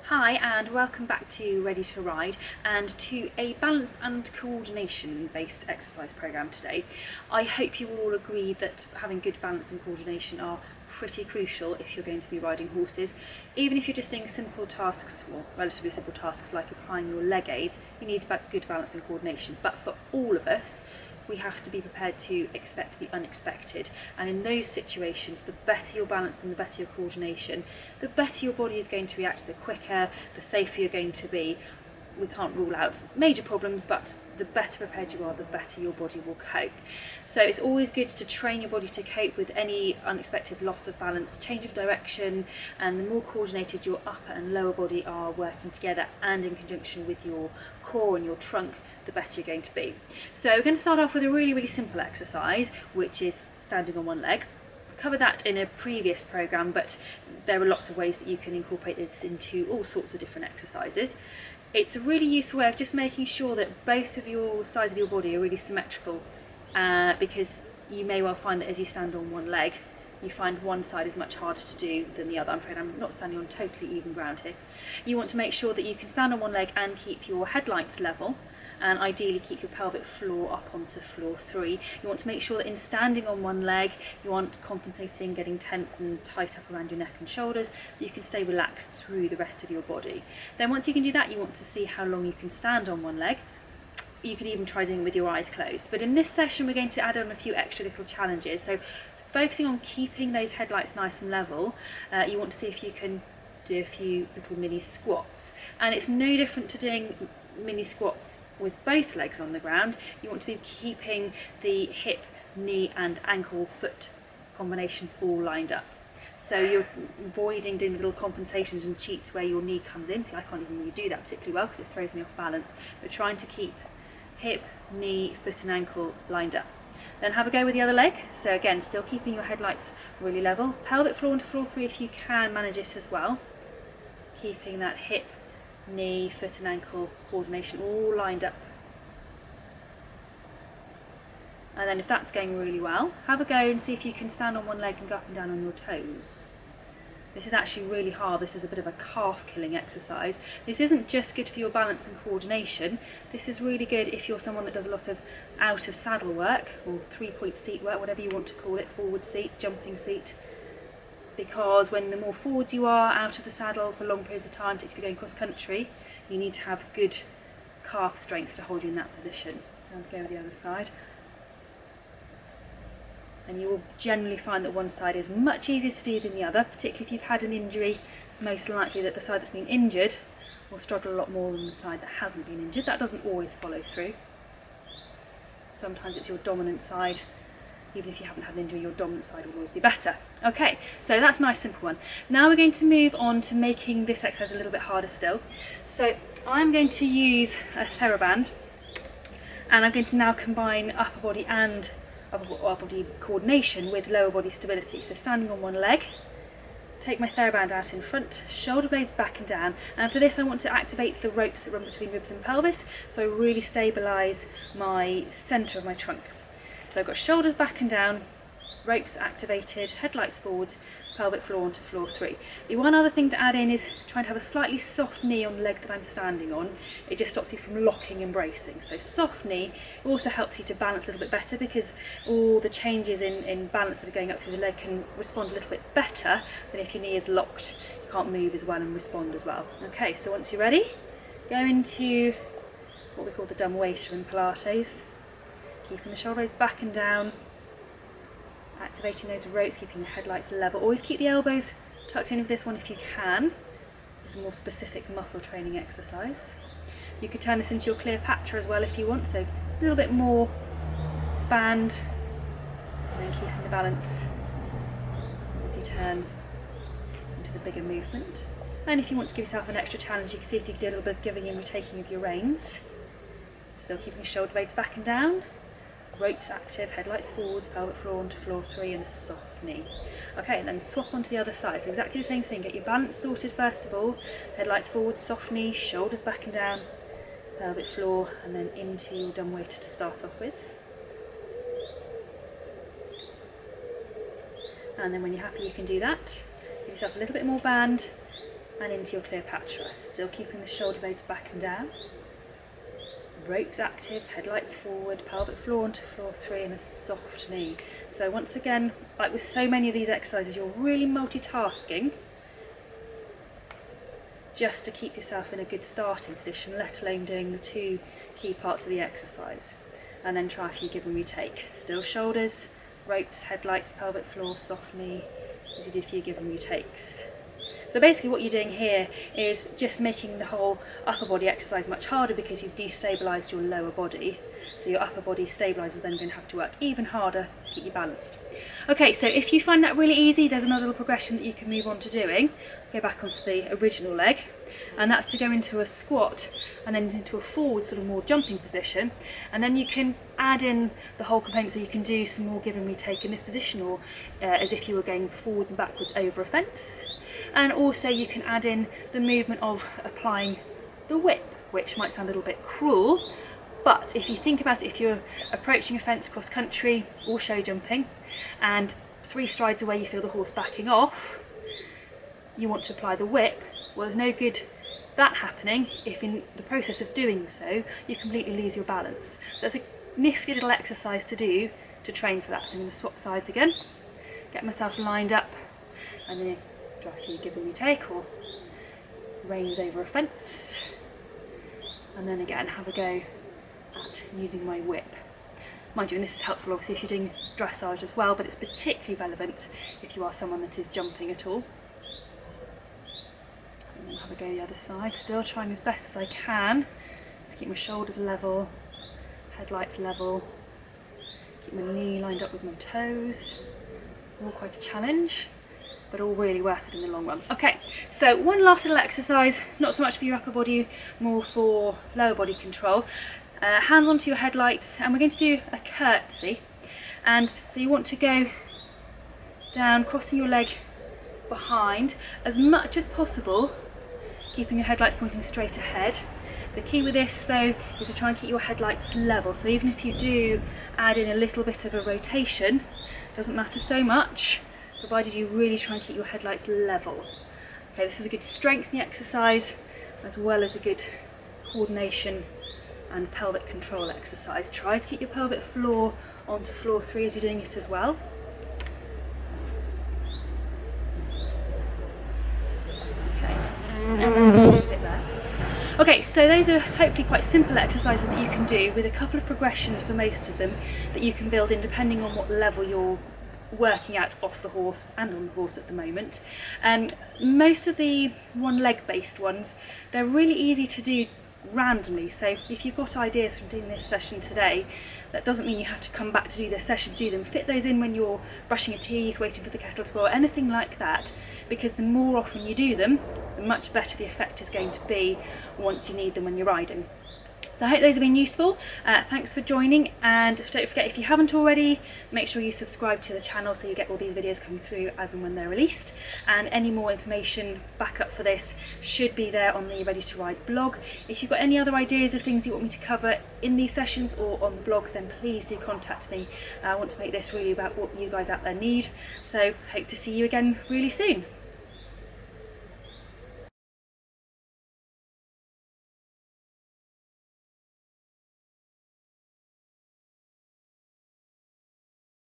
Hi and welcome back to Ready to Ride and to a balance and coordination based exercise programme today. I hope you will all agree that having good balance and coordination are pretty crucial if you're going to be riding horses. Even if you're just doing simple tasks, or relatively simple tasks like applying your leg aids, you need good balance and coordination. But for all of us, we have to be prepared to expect the unexpected, and in those situations the better your balance and the better your coordination, the better your body is going to react, the quicker, the safer you're going to be. We can't rule out major problems, but the better prepared you are, the better your body will cope. So it's always good to train your body to cope with any unexpected loss of balance, change of direction, and the more coordinated your upper and lower body are working together and in conjunction with your core and your trunk, the better you're going to be. So we're going to start off with a really simple exercise, which is standing on one leg. We've covered that in a previous programme, but there are lots of ways that you can incorporate this into all sorts of different exercises. It's a really useful way of just making sure that both of your sides of your body are really symmetrical, because you may well find that as you stand on one leg, you find one side is much harder to do than the other. I'm afraid I'm not standing on totally even ground here. You want to make sure that you can stand on one leg and keep your headlights level, and ideally keep your pelvic floor up onto floor 3. You want to make sure that in standing on one leg, you aren't compensating, getting tense and tight up around your neck and shoulders, that you can stay relaxed through the rest of your body. Then once you can do that, you want to see how long you can stand on one leg. You could even try doing it with your eyes closed. But in this session, we're going to add on a few extra little challenges. So focusing on keeping those headlights nice and level, you want to see if you can do a few little mini squats. And it's no different to doing mini squats with both legs on the ground. You want to be keeping the hip, knee and ankle foot combinations all lined up. So you're avoiding doing the little compensations and cheats where your knee comes in. See, I can't even really do that particularly well because it throws me off balance. But trying to keep hip, knee, foot and ankle lined up. Then have a go with the other leg. So again, still keeping your headlights really level. Pelvic floor onto floor 3 if you can manage it as well. Keeping that hip, knee, foot and ankle coordination all lined up. And then if that's going really well, have a go and see if you can stand on one leg and go up and down on your toes. This is actually really hard. This is a bit of a calf killing exercise. This isn't just good for your balance and coordination. This is really good if you're someone that does a lot of out of saddle work or 3-point seat work, whatever you want to call it, forward seat, jumping seat. Because when the more forwards you are out of the saddle for long periods of time, particularly going cross country, you need to have good calf strength to hold you in that position. So I'll go with the other side. And you will generally find that one side is much easier to do than the other, particularly if you've had an injury. It's most likely that the side that's been injured will struggle a lot more than the side that hasn't been injured. That doesn't always follow through. Sometimes it's your dominant side. Even if you haven't had an injury, your dominant side will always be better. Okay, so that's a nice simple one. Now we're going to move on to making this exercise a little bit harder still. So I'm going to use a TheraBand, and I'm going to now combine upper body and upper body coordination with lower body stability. So standing on one leg, take my TheraBand out in front, shoulder blades back and down, and for this I want to activate the ropes that run between ribs and pelvis, so I really stabilise my centre of my trunk. So I've got shoulders back and down, ropes activated, headlights forwards, pelvic floor onto floor 3. The one other thing to add in is try and have a slightly soft knee on the leg that I'm standing on. It just stops you from locking and bracing. So soft knee also helps you to balance a little bit better, because all the changes in balance that are going up through the leg can respond a little bit better than if your knee is locked. You can't move as well and respond as well. Okay, so once you're ready, go into what we call the dumb waiter in Pilates. Keeping the shoulder blades back and down, activating those ropes, keeping the headlights level. Always keep the elbows tucked in with this one if you can. It's a more specific muscle training exercise. You could turn this into your Cleopatra as well if you want, so a little bit more band, and then keeping the balance as you turn into the bigger movement. And if you want to give yourself an extra challenge, you can see if you can do a little bit of giving and retaking of your reins. Still keeping your shoulder blades back and down. Ropes active, headlights forwards, pelvic floor onto floor 3 and a soft knee. Okay, and then swap onto the other side. So exactly the same thing. Get your balance sorted first of all. Headlights forwards, soft knee, shoulders back and down, pelvic floor, and then into your dumb waiter to start off with. And then when you're happy you can do that. Give yourself a little bit more band, and into your Cleopatra. Still keeping the shoulder blades back and down. Ropes active, headlights forward, pelvic floor onto floor 3 and a soft knee. So once again, like with so many of these exercises, you're really multitasking just to keep yourself in a good starting position, let alone doing the 2 key parts of the exercise. And then try a few give and retake. Still shoulders, ropes, headlights, pelvic floor, soft knee, as you do a few give and retakes. So basically what you're doing here is just making the whole upper body exercise much harder because you've destabilised your lower body. So your upper body stabiliser is then going to have to work even harder to keep you balanced. Okay, so if you find that really easy, there's another little progression that you can move on to doing. Go back onto the original leg, and that's to go into a squat and then into a forward sort of more jumping position, and then you can add in the whole component, so you can do some more give and retake in this position, or as if you were going forwards and backwards over a fence. And also you can add in the movement of applying the whip, which might sound a little bit cruel, but if you think about it, if you're approaching a fence cross country or show jumping and 3 strides away you feel the horse backing off, you want to apply the whip. Well, there's no good that happening if in the process of doing so you completely lose your balance. So it's a nifty little exercise to do to train for that. So I'm going to swap sides again, get myself lined up, and then try a few give and retake or reins over a fence, and then again have a go at using my whip. Mind you, and this is helpful obviously if you're doing dressage as well, but it's particularly relevant if you are someone that is jumping at all. And then have a go the other side, still trying as best as I can to keep my shoulders level, headlights level, keep my knee lined up with my toes. All quite a challenge, but all really worth it in the long run. Okay, so one last little exercise, not so much for your upper body, more for lower body control. Hands onto your headlights, and we're going to do a curtsy. And so you want to go down, crossing your leg behind as much as possible, keeping your headlights pointing straight ahead. The key with this though is to try and keep your headlights level, so even if you do add in a little bit of a rotation, it doesn't matter so much, provided you really try and keep your headlights level. Okay, this is a good strengthening exercise as well as a good coordination and pelvic control exercise. Try to keep your pelvic floor onto floor 3 as you're doing it as well. Okay, and then leave it there. Okay, so those are hopefully quite simple exercises that you can do with a couple of progressions for most of them that you can build in depending on what level you're working at off the horse and on the horse at the moment. Most of the one leg based ones, they're really easy to do randomly, so if you've got ideas from doing this session today, that doesn't mean you have to come back to do this session to do them. Fit those in when you're brushing your teeth, waiting for the kettle to boil, anything like that, because the more often you do them, the much better the effect is going to be once you need them when you're riding. So I hope those have been useful. Thanks for joining, and don't forget, if you haven't already, make sure you subscribe to the channel so you get all these videos coming through as and when they're released, and any more information back up for this should be there on the Ready to Ride blog. If you've got any other ideas of things you want me to cover in these sessions or on the blog, then please do contact me. I want to make this really about what you guys out there need, so hope to see you again really soon.